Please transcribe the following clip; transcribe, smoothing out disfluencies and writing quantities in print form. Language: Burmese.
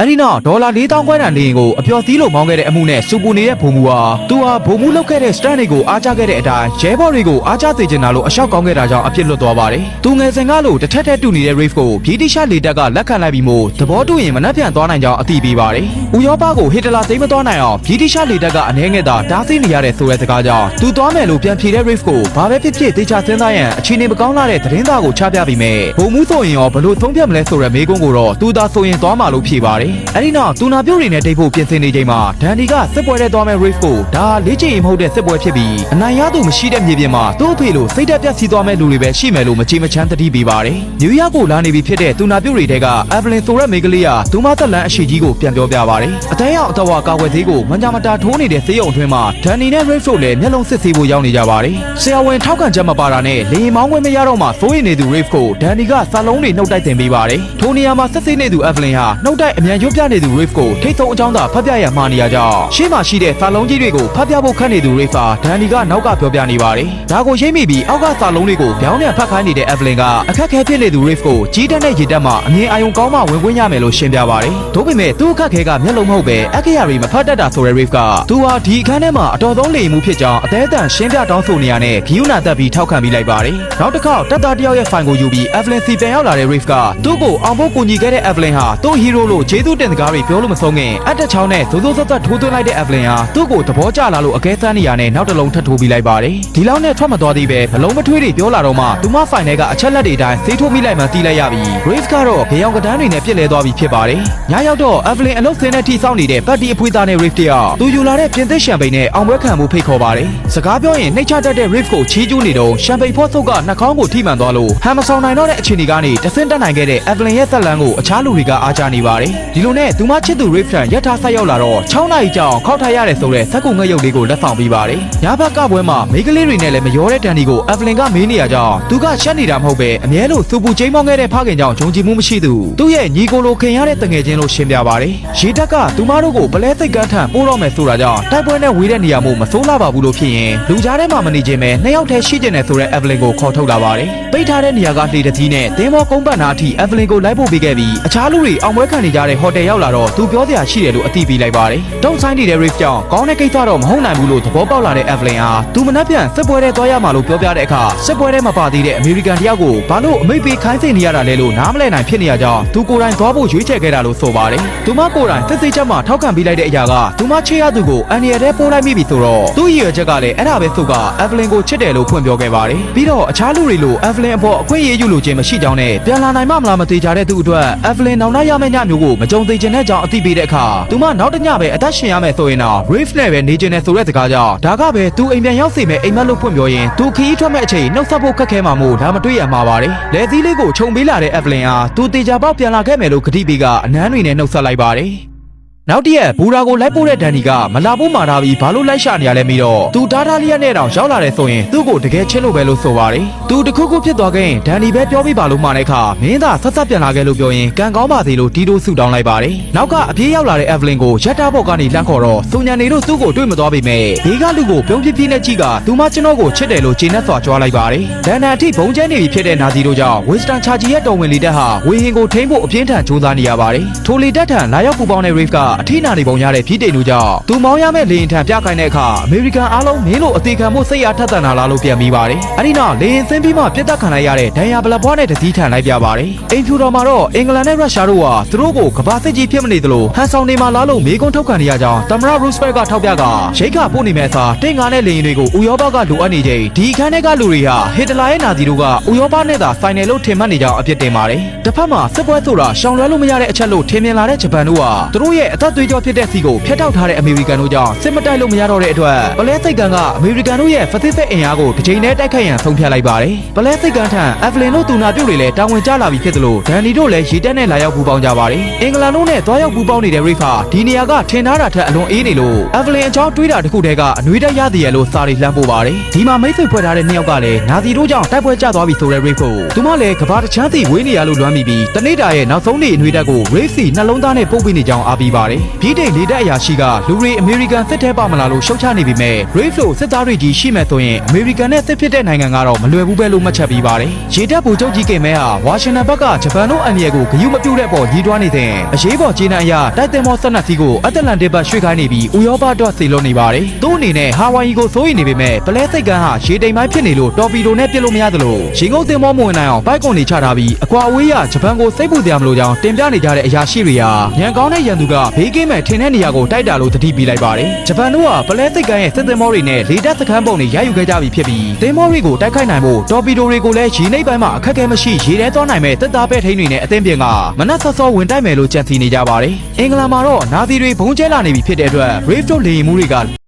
အရီနာဒေါ်လာ4000ခွဲတန်နေရင်ကိုအပျော်သီးလို့မောင်းခဲ့တဲ့အမှုနဲ့စူပူနေတဲ့ဘုံမူဟာသူဟာဘုံမူလောက်ခဲ့တဲ့စတန်တွေကိုအားကျခဲ့တဲ့အတိုင်းရဲဘော်တွေကိုအားကျစေချင်တာလို့အလျှောက်ကောင်းခဲ့တာကြောင့်အဖြစ်လွတ်သွားပါတယ်။သူငယ်စဉ်ကလို့တစ်ထက်ထက်တူနေတဲ့ Reef ကိုဗြိတိရှလေတပ်ကလက်ခံလိုက်ပြီးမို့သဘောတူရင်မနှက်ပြန်သွားနိုင်ကြောင်းအသိပေးပါတယ်။ဥရောပကိုဟစ်တလာသိမ်းမသွားနိုင်အောင်ဗြိတိရှလေတပ်ကအနေငယ်သာတားဆီးနေရတဲ့ဆိုတဲ့စကားကြောင့်သူသွားမယ်လို့ပြန်ဖြေတဲ့ Reef ကိုဘာပဲဖြစ်ဖြစ်တေချာစဉ်းစားရန်အခြေအနေမကောင်းလာတဲ့သတင်းသားကိုချပြပြီးမယ်။ဘုံမူဆိုရင်ရောဘလို့သုံးဖြတ်မလဲဆိုတဲ့မေးခွန်းကိုတော့သူသာဆိုရင်သွားမှာလို့ဖြေပါတယ်။အဲဒီနောက်သူနာပြုတ်တွေနဲ့တိတ်ဖို့ပြင်ဆင်နေချိန်မှာဒန်ဒီကစစ်ပွဲတဲ့သွားမဲ့ Reef ကိုဒါလေ့ကျင့်ရင်မဟုတ်တဲ့စစ်ပွဲဖြစ်ပြီးအနိုင်ရသူမရှိတဲ့မြေပြင်မှာသူ့အဖေလိုစိတ်တက်ပြတ်စီးသွားမဲ့လူတွေပဲရှိမယ်လို့မချေမချမ်းသတိပေးပါတယ်။နယူးယောက်ကိုလာနေပြီဖြစ်တဲ့သူနာပြုတ်တွေတဲက Evelyn ဆိုတဲ့မိန်းကလေးကသူမသက်လန်းအရှိကြီးကိုပြန်ပြောပြပါတယ်။အတန်းရောက်အတော်ဝါကာဝယ်သေးကိုမကြမတာထိုးနေတဲ့ဆေးရုံအတွင်းမှာဒန်နီနဲ့ Reef တို့လည်းမျက်လုံးစစ်ဆေးဖို့ရောက်နေကြပါတယ်။ဆရာဝန်ထောက်ခံချက်မပါတာနဲ့လေရင်မောင်းခွင့်မရတော့မှစိုးရိမ်နေသူ Reef ကိုဒန်နီကစာလုံးတွေနှုတ်တိုက်တင်ပေးပါတယ်။ထိုနေရာမှာစစ်ဆေးနေသူ Evelyn ဟာနှုတ်တိုက်အမြန်ရွတ်ပြနေသူ Reef ကိုထိတ်ဆုံးအကြောင်းသာဖတ်ပြရမှာနေရကြောင်းရှေ့မှာရှိတဲ့စာလုံးကြီးတွေကိုဖတ်ပြဖို့ခက်နေသူ Reef ဟာဒန်နီကနောက်ကပြောပြနေပါတယ်။ဒါကိုရိပ်မိပြီးအောက်ကစာလုံးတွေကိုပြောင်းပြန်ဖတ်ခိုင်းနေတဲ့ Evelyn ကအခက်ခဲဖြစ်နေသူ Reef ကိုကြီးတက်တဲ့ရေတက်မှာအမြင်အာရုံကောင်းမှဝင်ခွင့်ရမယ်လို့ရှင်းပြပါတယ်။ဒါပေမဲ့သူ့အခက်ခဲကမျက်လုံးမဟုတ်ပဲအခရာတွေမဖတ်တတ်တာဆိုတဲ့ Reef ကသူဟာဒီအခန်းထဲမှာအတော်ဆုံးလေမှုဖြစ်ကြောင်းအသေးအတန်ရှင်းပြတောင်းဆိုနေရတဲ့ဂီယူနာတက်ပြီးထောက်ခံပြီးလိုက်ပါတယ်။နောက်တစ်ခေါက်တပ်သားတယောက်ရဲ့ဖိုင်ကိုယူပြီး Evelyn စီပြန်ရောက်လာတဲ့ Reef ကသူ့ကိုအောင်ဖို့ကူညီခဲ့တဲ့ Evelyn ဟာသူ့ဟီးရိုးလို့ဂျေသူတင်စကားတွေပြောလို့မဆုံးခင်အတက်ချောင်းနဲ့ဇိုဇိုဆက်ဆက်ထိုးသွင်းလိုက်တဲ့ Evelyn ဟာသူ့ကိုသဘောကျလာလို့အကဲစမ်းနေရနဲ့နောက်တစ်လုံးထပ်ထိုးပြီးလိုက်ပါတယ်။ဒီလောက်နဲ့ထွက်မသွားသေးပဲဘလုံးမထွေးတွေပြောလာတော့မှသူမဖိုင်ထဲကအချက်လက်တွေတိုင်းဆေးထိုးမိလိုက်မှတီးလိုက်ရပြီး Reef ကတော့ဘေးအောင်ကတန်းတွေနဲ့ပြစ်လဲသွားပြီးဖြစ်ပါတယ်။ညရောက်တော့ Evelyn အလုတ်စင်းနဲ့ထိစောင့်နေတဲ့ပတ်တီအဖွေးသားနဲ့ Reef တယောက်သူယူလာတဲ့ပြင်သစ်ရှမ်ပိန်နဲ့အောင်ပွဲခံမှုဖိတ်ခေါ်ပါတယ်။စကားပြောရင်နှိတ်ချတတ်တဲ့ Reef ကိုချီးကျူးနေတော့ရှမ်ပိန်ဖော့ဆုပ်ကနှာခေါင်းကိုထိမှန်သွားလို့ဟန်မဆောင်နိုင်တော့တဲ့အခြေအနေကနေတဆင့်တက်နိုင်ခဲ့တဲ့ Evelyn ရဲ့သက်လန်းကိုအခြားလူတွေကအားကျနေပါတယ်။ဒီလိုနဲ့သူမချစ်သူ Reef ထံရက်ထားဆက်ရောက်လာတော့6နာရီကြာအောင်ခောက်ထားရတယ်ဆိုတဲ့စက်ကူငှက်ရုပ်လေးကိုလက်ဆောင်ပေးပါတယ်။ညဘက်ကပွဲမှာမိန်းကလေးတွေနဲ့လည်းမရောတဲ့ဒန်ဒီကို Evelyn ကမေးနေရကြောင်းသူကရှက်နေတာမဟုတ်ပဲအမြဲလို့စူပူချိန်မောင်းခဲ့တဲ့ဖခင်ကြောင့်ဂျုံကြည်မှုမရှိသူသူ့ရဲ့ညီကိုလိုခင်ရတဲ့တငယ်ချင်းလို့ရှင်းပြပါတယ်။ရေတက်ကသူမတို့ကိုပလဲစိတ်ကန်းထန်ပို့တော့မယ်ဆိုတာကြောင့်တိုက်ပွဲနဲ့ဝေးတဲ့နေရာမှာမစိုးလာပါဘူးလို့ဖြစ်ရင်လူကြားထဲမှာမနေခြင်းပဲနှစ်ယောက်တည်းရှိကျင်တယ်ဆိုတဲ့ Evelyn ကိုခေါ်ထုတ်လာပါတယ်။ပိတ်ထားတဲ့နေရာကလှေတစ်စီးနဲ့တင်းမောကုန်းပတ်နာအထိ Evelyn ကိုလိုက်ဖို့ပေးခဲ့ပြီးအခြားလူတွေအောင်ပွဲခံနေကြတဲ့ဟိုတယ်ရောက်လာတော့သူပြောစရာရှိတယ်လို့အသိပေးလိုက်ပါတယ်။တုံးဆိုင်နေတဲ့ Reef ကြောင့်ကောင်းတဲ့ကိစ္စတော့မဟုတ်နိုင်ဘူးလို့သဘောပေါက်လာတဲ့ Evelyn ဟာသူမနှက်ပြန်စစ်ပွဲထဲသွားရမှာလို့ပြောပြတဲ့အခါစစ်ပွဲထဲမှာပါသေးတဲ့အမေရိကန်တယောက်ကိုဘာလို့အမိတ်ပေးခိုင်းစေနေရတာလဲလို့နားမလည်နိုင်ဖြစ်နေရကြောင်းသူကိုယ်တိုင်သွားဖို့ရွေးချယ်ခဲ့တာလို့ဆိုပါတယ်။သူမကိုယ်တိုင်စစ်စစ်ချက်မှထောက်ခံပေးလိုက်တဲ့အရာကသူမချေရသူကိုအန်ရီရဲပို့လိုက်မိပြီဆိုတော့သူ့ရည်ရွယ်ချက်ကလည်းအဲ့ဒါပဲဆိုက Evelyn ကိုချစ်တယ်လို့ဖွင့်ပြောခဲ့ပါတယ်။ပြီးတော့အခြားလူတွေလို Evelyn အပေါ်အခွင့်အရေးယူလို့ခြင်းမရှိကြောင်းနဲ့ပြန်လာနိုင်မှမလားမသေးကြတဲ့သူအတွက် Evelyn နောက်နောက်ရမယ့်ညမျိုးကိုမကြုံသိချင်တဲ့ကြောင်းအသိပေးတဲ့အခါသူမနောက်တစ်ညပဲအသက်ရှင်ရမယ်ဆိုရင်တော့ Reef နဲ့ပဲနေချင်တယ်ဆိုတဲ့စကားကြောင့်ဒါကပဲသူအိမ်ပြန်ရောက်စီမဲ့အိမ်မက်လို့ဖွင့်ပြောရင်သူခီးထွက်မဲ့အချိန်နှုတ်ဆက်ဖို့ခက်ခဲမှာမို့ဒါမတွေ့ရမှာပါတယ်။လက်သီးလေးကိုခြုံပေးလာတဲ့ Evelyn ဟာသူတေချာပေါက်ပြန်လာခဲ့မယ်လို့ကတိပေးကအနမ်းတွေနဲ့နှုတ်ဆက်လိုက်ပါတယ်။နောက်တရက်ဘူရာကိုလိုက်ပို့တဲ့ဒန်ဒီကမလာဖို့မှာထားပြီးဘာလို့လိုက်ရှာနေရလဲပြီးတော့သူတားထားလျက်နဲ့တောင်ရောက်လာတယ်ဆိုရင်သူ့ကိုတကယ်ချစ်လို့ပဲလို့ဆိုပါတယ်။သူတခုခုဖြစ်သွားခဲ့ရင်ဒန်ဒီပဲပြောပြပါလို့မှာတဲ့အခါမင်းသာဆက်ဆက်ပြန်လာခဲ့လို့ပြောရင်ကံကောင်းပါစေလို့တီတိုဆူတောင်းလိုက်ပါတယ်။နောက်ကအပြေးရောက်လာတဲ့ Evelyn ကိုရက်တာဘော့ကနေလန့်ခေါ်တော့စုံညံနေတို့သူ့ကိုတွေ့မသွားပေမဲ့ဘေးကလူကိုပြုံးပြပြနဲ့ကြည့်ကသူမကျွန်တော်ကိုချစ်တယ်လို့ကျေနပ်စွာကြွားလိုက်ပါတယ်။ဒန်နန်အထိဘုံကျဲနေပြီဖြစ်တဲ့နာဇီတို့ကြောင့် Winston Churchill ရဲ့တော်ဝင်လေတပ်ဟာဝေဟင်ကိုထိန်းဖို့အပြင်းထန်ကြိုးစားနေရပါတယ်။ထိုလေတပ်ထံလာရောက်ပူပေါင်းတဲ့ Reef ကအထိနာနေပုံရတဲ့ပြည်တိန်တို့ကြောင့်သူမောင်းရမဲ့လေရင်ထံပြခိုင်းတဲ့အခါအမေရိကန်အားလုံးမင်းတို့အသေးခံမှုစိတ်အားထက်သန်လာလို့ပြန်ပြီးပါတယ်။အဲဒီနောက်လေရင်ဆင်းပြီးမှပြစ်တက်ခံလိုက်ရတဲ့ဒန်ယာဘလက်ဘွားနဲ့တစည်းထန်လိုက်ပြပါတယ်။အိမ်ဖြူတော်မှာတော့အင်္ဂလန်နဲ့ရုရှားတို့ဟာသူတို့ကိုကမ္ဘာစစ်ကြီးဖြစ်မနေသလိုဟန်ဆောင်နေမှာလားလို့မေးခွန်းထုတ်ခံနေရကြောင်းသမ္မတရူစပက်ကထောက်ပြကရိတ်ခပို့နေမဲ့အစားတင်ငါနဲ့လေရင်တွေကိုဥရောပကလိုအပ်နေချိန်ဒီအခန်းထဲကလူတွေဟာဟစ်တလာရဲ့နာဇီတို့ကဥရောပနဲ့သာဆိုင်နယ်လို့ထင်မှတ်နေကြောင်းအပြစ်တင်ပါတယ်။တစ်ဖက်မှာစစ်ပွဲဆိုတာရှောင်လွှဲလို့မရတဲ့အချက်လို့ထင်မြင်လာတဲ့ဂျပန်တို့ဟာသူတို့ရဲ့အသက်သွေးကြောဖြစ်တဲ့စီကိုဖျက်တောက်ထားတဲ့အမေရိကန်တို့ကြောင့်စစ်မတိုက်လို့မရတော့တဲ့အတွက်ပလဲစိတ်ကန်ကအမေရိကန်တို့ရဲ့ဖစစ်စစ်အင်အားကိုတစ်ချိန်တည်းတိုက်ခိုက်ရန်ဆုံးဖြတ်လိုက်ပါတယ်။ပလဲစိတ်ကန်ထံ Evelyn တို့သူနာပြုတ်တွေလည်းတာဝန်ကျလာပြီဖြစ်သလိုဒန်နီတို့လည်းရေတက်နဲ့လာရောက်ပူပေါင်းကြပါတယ်။အင်္ဂလန်တို့နဲ့တွားရောက်ပူပေါင်းနေတဲ့ Reef ဟာဒီနေရာကထင်ထားတာထက်အလွန်အေးနေလို့ Evelyn အကြောင်းတွေးတာတစ်ခုတည်းကအနွေးတက်ရသည်ရဲ့လို့စာရီလှမ်းပို့ပါတယ်။ဒီမှာမိတ်ဆွေဖွဲ့ထားတဲ့နှစ်ယောက်ကလည်းနာဇီတို့ကြောင့်တိုက်ပွဲကျသွားပြီဆိုတဲ့ Reef ကိုသူမလည်းကဘာတချမ်းစီဝေးနေရလို့လွမ်းမိပြီးတနေ့တာရဲ့နောက်ဆုံးနေ့အနွေးတက်ကို Reef စီနှလုံးသားနဲ့ပို့ပေးနေကြောင်းအားပေးပါတယ် ဗြိတိန်လေတပ်အရာရှိကလူတွေအမေရိကန်စစ်ထဲပါမလာလို့ရှုတ်ချနေပြီမဲ့ Brave လို့စစ်သားတွေကြီးရှိမဲ့ဆိုရင်အမေရိကန်နဲ့စစ်ဖြစ်တဲ့နိုင်ငံကတော့မလွယ်ဘူးပဲလို့မှတ်ချက်ပေးပါတယ်။ရေတပ်ဗိုလ်ချုပ်ကြီးကင်မဲဟာဝါရှင်တန်ဘက်ကဂျပန်တို့အန်ဒီယယ်ကိုဂရုမပြုတဲ့ပေါ်ကြီးတွားနေတဲ့အရေးပေါ်ခြေနှံအရတိုက်တင်မော12စီးကိုအတ္တလန်တစ်ဘက်ရွှေ့ခိုင်းနေပြီးဥရောပအတွက်ဆေလွတ်နေပါတယ်။သူ့အနေနဲ့ဟာဝိုင်ယီကိုစိုးရိမ်နေပေမဲ့ပလဲစိတ်ကန်းဟာရေတိမ်ပိုင်းဖြစ်နေလို့တော်ပီဒိုနဲ့ပြစ်လို့မရသလိုရေငုပ်တင်မောမဝင်နိုင်အောင်ပိုက်ကွန်တွေချထားပြီးအကွာအဝေးရဂျပန်ကိုစိတ်ပူတရားမလို့ကြောင်းတင်ပြနေကြတဲ့အရာရှိတွေဟာရန်ကောင်းတဲ့ရန်သူကဘေးကင်းမဲ့ထင်တဲ့နေရာကိုတိုက်တာလို့သတိပေးလိုက်ပါတယ်။ဂျပန်တို့ကပလဲစိတ်ကန်းရဲ့စစ်တင်မောတွေနဲ့လေတပ်စခန်းပုံတွေရယူခဲ့ကြပြီဖြစ်ပြီးတင်မောတွေကိုတိုက်ခိုက်နိုင်ဖို့တော်ပီဒိုတွေကိုလည်းရေနှိပ်ပိုင်းမှာအခက်အခဲမရှိရေထဲသွားနိုင်မဲ့တက်သားပဲထိန်းတွေနဲ့အသင်းပြင်ကမနက်စောစောဝင်တိုက်မယ်လို့ကြံစည်နေကြပါတယ်။အင်္ဂလန်မှာတော့နာသီတွေဘုံကျဲလာနေပြီဖြစ်တဲ့အတွက် Brave တို့လေယာဉ်မှုတွေက